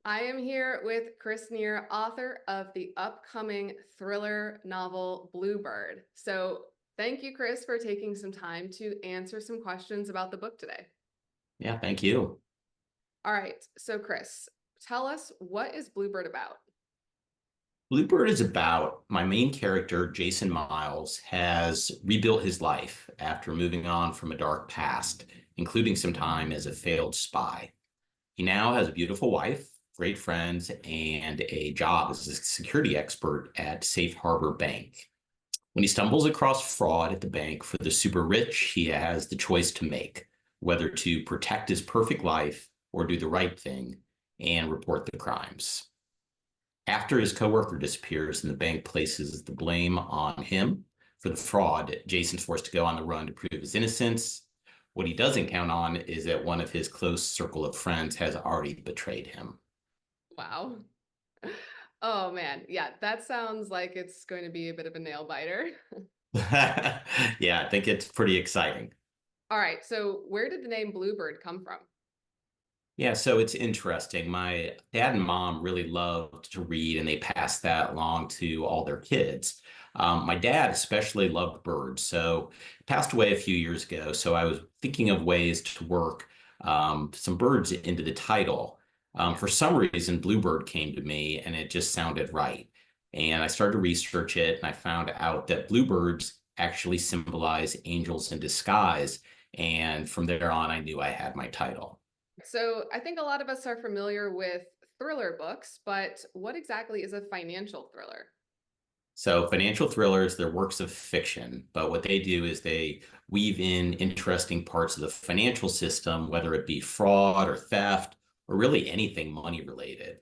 I am here with Chris Neer, author of the upcoming thriller novel Bluebird. So, thank you, Chris, for taking some time to answer some questions about the book today. Yeah, thank you. All right, so Chris, tell us, what is Bluebird about? Bluebird is about my main character, Jason Miles, has rebuilt his life after moving on from a dark past, including some time as a failed spy. He now has a beautiful wife, great friends, and a job as a security expert at Safe Harbor Bank. When he stumbles across fraud at the bank for the super rich, he has the choice to make whether to protect his perfect life or do the right thing and report the crimes. After his coworker disappears and the bank places the blame on him for the fraud, Jason's forced to go on the run to prove his innocence. What he doesn't count on is that one of his close circle of friends has already betrayed him. Wow. Oh man, yeah, that sounds like it's going to be a bit of a nail biter. Yeah, I think it's pretty exciting. All right, so where did the name Bluebird come from? Yeah, so it's interesting. My dad and mom really loved to read, and they passed that along to all their kids. My dad especially loved birds, so he passed away a few years ago. So I was thinking of ways to work some birds into the title. Yeah. For some reason, Bluebird came to me, and it just sounded right. And I started to research it, and I found out that bluebirds actually symbolize angels in disguise. And from there on, I knew I had my title. So I think a lot of us are familiar with thriller books, but what exactly is a financial thriller? So financial thrillers, they're works of fiction, but what they do is they weave in interesting parts of the financial system, whether it be fraud or theft or really anything money related.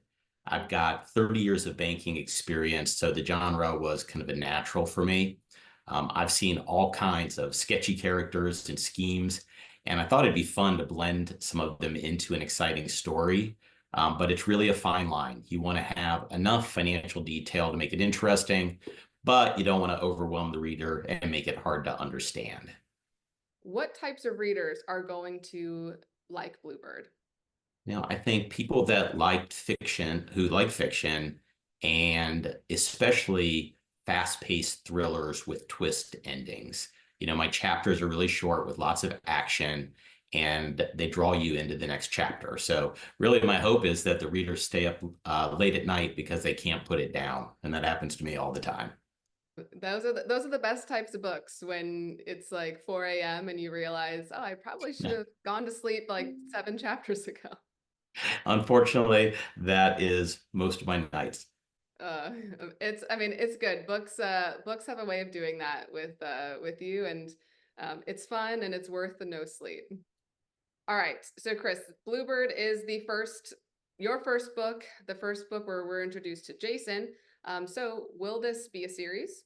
I've got 30 years of banking experience, so the genre was kind of a natural for me. I've seen all kinds of sketchy characters and schemes, and I thought it'd be fun to blend some of them into an exciting story. But it's really a fine line. You want to have enough financial detail to make it interesting, but you don't want to overwhelm the reader and make it hard to understand. What types of readers are going to like Bluebird? I think people that liked fiction, who like fiction, and especially fast-paced thrillers with twist endings. My chapters are really short with lots of action, and they draw you into the next chapter. So really, my hope is that the readers stay up late at night because they can't put it down, and that happens to me all the time. Those are the best types of books when it's like 4 a.m. and you realize, oh, I probably should have gone to sleep like 7 chapters ago. Unfortunately, that is most of my nights. Uh, I mean, it's good. Books have a way of doing that with you, and it's fun and it's worth the no sleep. All right, so Chris, Bluebird is your first book, the first book where we're introduced to Jason. So will this be a series?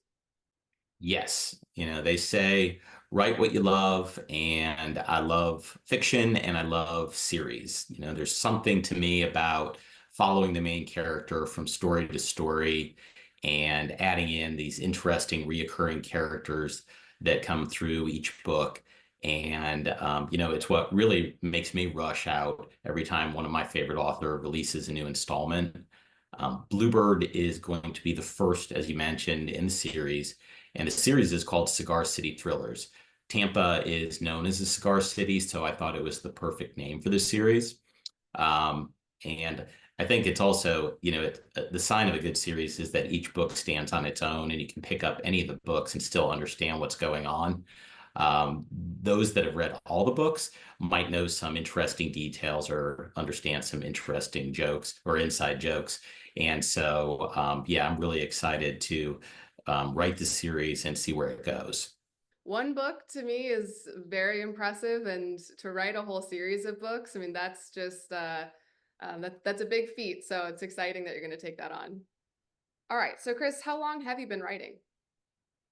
Yes, they say write what you love, and I love fiction and I love series. There's something to me about following the main character from story to story and adding in these interesting reoccurring characters that come through each book. And it's what really makes me rush out every time one of my favorite author releases a new installment. Bluebird is going to be the first, as you mentioned, in the series, and the series is called Cigar City Thrillers. Tampa is known as a cigar city, so I thought it was the perfect name for the series. Um, and I think it's also, the sign of a good series is that each book stands on its own and you can pick up any of the books and still understand what's going on. Those that have read all the books might know some interesting details or understand some interesting jokes or inside jokes. And so, yeah, I'm really excited to write the series and see where it goes. One book to me is very impressive, and to write a whole series of books, I mean, that's just that's a big feat. So it's exciting that you're going to take that on. All right, so Chris, how long have you been writing?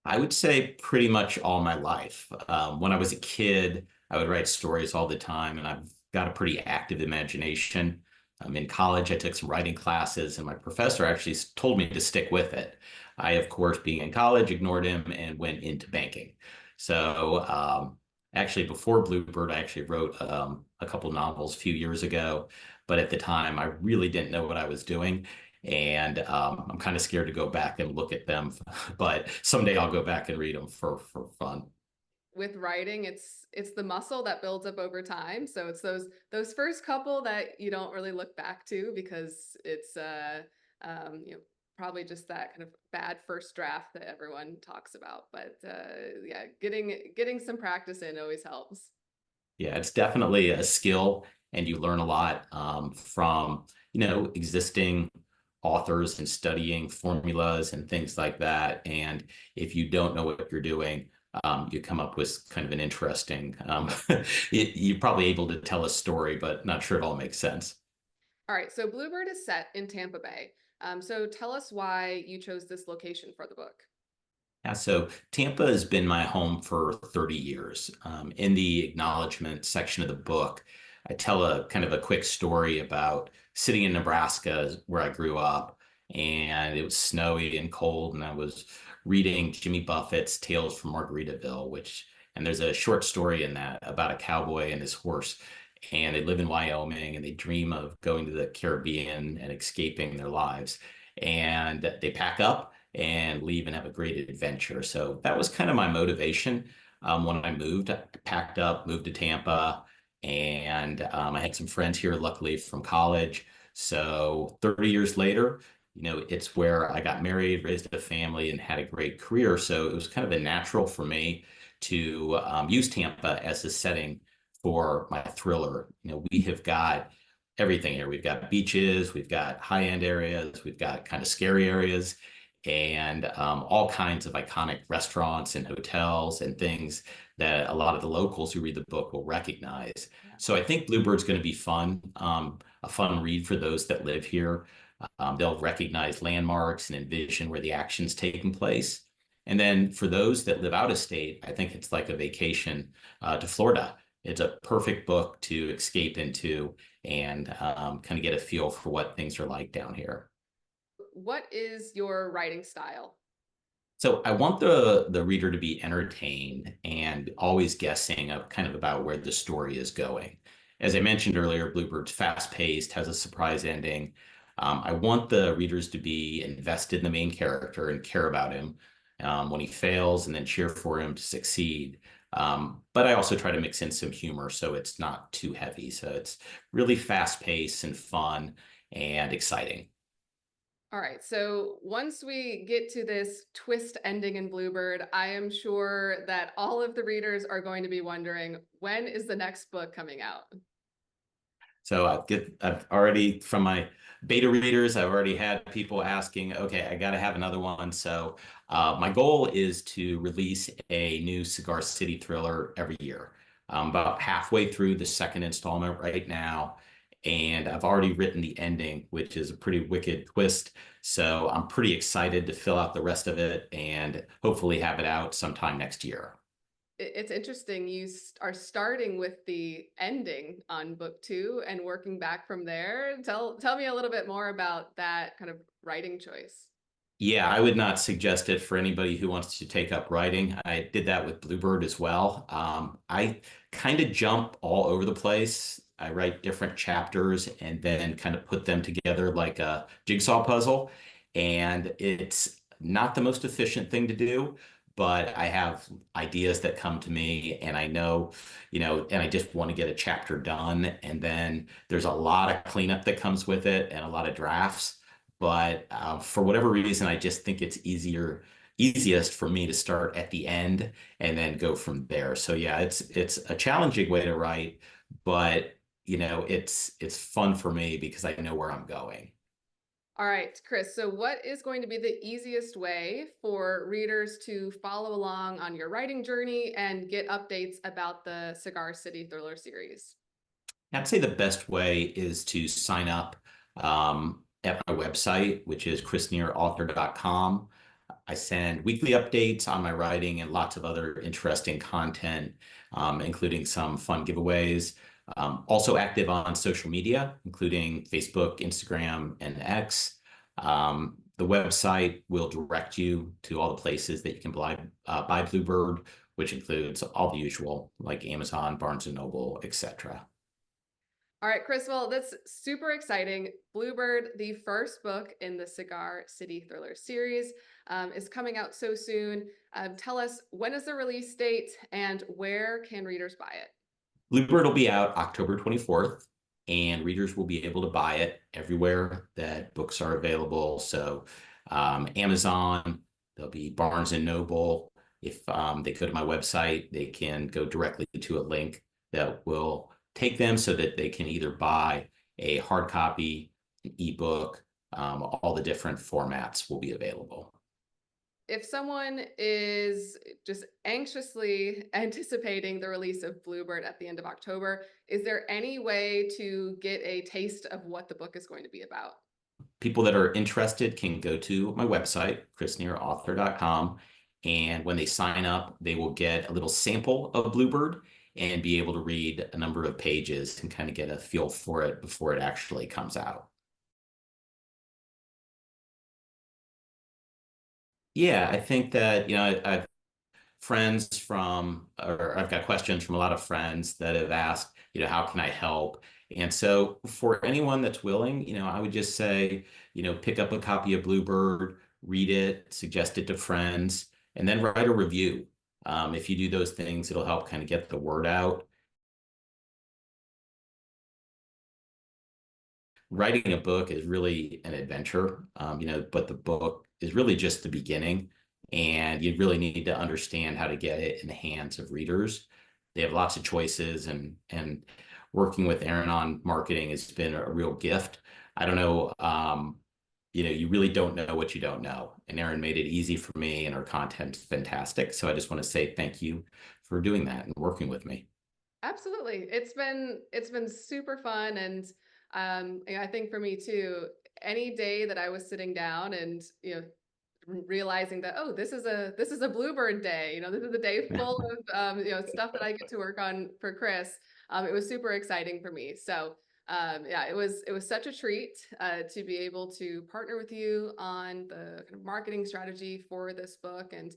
I would say pretty much all my life. When I was a kid, I would write stories all the time, and I've got a pretty active imagination. In college, I took some writing classes, and my professor actually told me to stick with it. I, of course, being in college, ignored him and went into banking. So Actually, before Bluebird, I actually wrote a couple novels a few years ago, but at the time, I really didn't know what I was doing, and I'm kind of scared to go back and look at them. But someday I'll go back and read them for fun. With writing, it's the muscle that builds up over time. So it's those first couple that you don't really look back to because it's you know, probably just that kind of bad first draft that everyone talks about. But yeah, getting some practice in always helps. Yeah, it's definitely a skill, and you learn a lot from, existing authors and studying formulas and things like that. And if you don't know what you're doing, you come up with kind of an interesting, you're probably able to tell a story, but not sure it all makes sense. All right, so Bluebird is set in Tampa Bay. So tell us why you chose this location for the book. Yeah, so Tampa has been my home for 30 years. In the acknowledgement section of the book, I tell a kind of a quick story about sitting in Nebraska where I grew up, and it was snowy and cold, and I was reading Jimmy Buffett's Tales from Margaritaville, and there's a short story in that about a cowboy and his horse, and they live in Wyoming, and they dream of going to the Caribbean and escaping their lives, and they pack up and leave and have a great adventure. So that was kind of my motivation when I moved. I packed up, moved to Tampa, and I had some friends here, luckily from college. So 30 years later, it's where I got married, raised a family, and had a great career. So it was kind of a natural for me to use Tampa as a setting for my thriller. We have got everything here. We've got beaches, we've got high-end areas, we've got kind of scary areas, and all kinds of iconic restaurants and hotels and things that a lot of the locals who read the book will recognize. So I think Bluebird's going to be fun, a fun read for those that live here. They'll recognize landmarks and envision where the action's taking place. And then for those that live out of state, I think it's like a vacation to Florida. It's a perfect book to escape into and kind of get a feel for what things are like down here. What is your writing style? So I want the reader to be entertained and always guessing of kind of about where the story is going. As I mentioned earlier, Bluebird's fast-paced, has a surprise ending. I want the readers to be invested in the main character and care about him when he fails, and then cheer for him to succeed. But I also try to mix in some humor so it's not too heavy. So it's really fast-paced and fun and exciting. All right, so once we get to this twist ending in Bluebird, I am sure that all of the readers are going to be wondering, when is the next book coming out? So I've already from my beta readers, I've already had people asking, okay, I got to have another one. So my goal is to release a new Cigar City thriller every year. I'm about halfway through the second installment right now, and I've already written the ending, which is a pretty wicked twist. So I'm pretty excited to fill out the rest of it and hopefully have it out sometime next year. It's interesting. You are starting with the ending on book two and working back from there. Tell me a little bit more about that kind of writing choice. Yeah, I would not suggest it for anybody who wants to take up writing. I did that with Bluebird as well. I kind of jump all over the place. I write different chapters and then kind of put them together like a jigsaw puzzle. And it's not the most efficient thing to do, but I have ideas that come to me and I know, and I just want to get a chapter done. And then there's a lot of cleanup that comes with it and a lot of drafts. But for whatever reason, I just think it's easiest for me to start at the end and then go from there. So yeah, it's a challenging way to write, but it's fun for me because I know where I'm going. All right, Chris. So, what is going to be the easiest way for readers to follow along on your writing journey and get updates about the Cigar City Thriller series? I'd say the best way is to sign up at my website, which is chrisnearauthor.com. I send weekly updates on my writing and lots of other interesting content, including some fun giveaways. Also active on social media, including Facebook, Instagram, and X. The website will direct you to all the places that you can buy Bluebird, which includes all the usual like Amazon, Barnes and Noble, etc. All right, Chris, well, that's super exciting. Bluebird, the first book in the Cigar City Thriller series, is coming out so soon. Tell us, when is the release date and where can readers buy it? Bluebird will be out October 24th, and readers will be able to buy it everywhere that books are available. So, Amazon, there'll be Barnes and Noble. If they go to my website, they can go directly to a link that will take them so that they can either buy a hard copy, an ebook, all the different formats will be available. If someone is just anxiously anticipating the release of Bluebird at the end of October, is there any way to get a taste of what the book is going to be about? People that are interested can go to my website, chrisneerauthor.com. And when they sign up, they will get a little sample of Bluebird and be able to read a number of pages and kind of get a feel for it before it actually comes out. Yeah, I think that, I've friends from, or I've got questions from a lot of friends that have asked, how can I help? And so for anyone that's willing, I would just say, pick up a copy of Bluebird, read it, suggest it to friends, and then write a review. If you do those things, it'll help kind of get the word out. Writing a book is really an adventure, but the book is really just the beginning. And you really need to understand how to get it in the hands of readers. They have lots of choices, and working with Aaron on marketing has been a real gift. I don't know, you really don't know what you don't know. And Aaron made it easy for me, and her content's fantastic. So I just want to say thank you for doing that and working with me. Absolutely. It's been super fun, and I think for me too, any day that I was sitting down and realizing that, oh, this is a Bluebird day, this is a day full of stuff that I get to work on for Chris. It was super exciting for me. So yeah, it was such a treat to be able to partner with you on the kind of marketing strategy for this book. And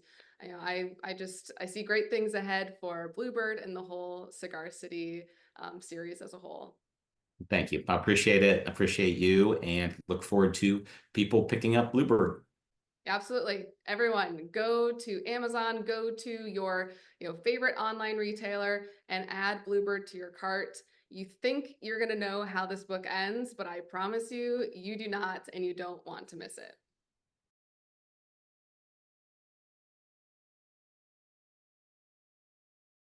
I see great things ahead for Bluebird and the whole Cigar City series as a whole. Thank you. I appreciate it. I appreciate you, and look forward to people picking up Bluebird. Absolutely. Everyone, go to Amazon, go to your favorite online retailer and add Bluebird to your cart. You think you're going to know how this book ends, but I promise you, you do not, and you don't want to miss it.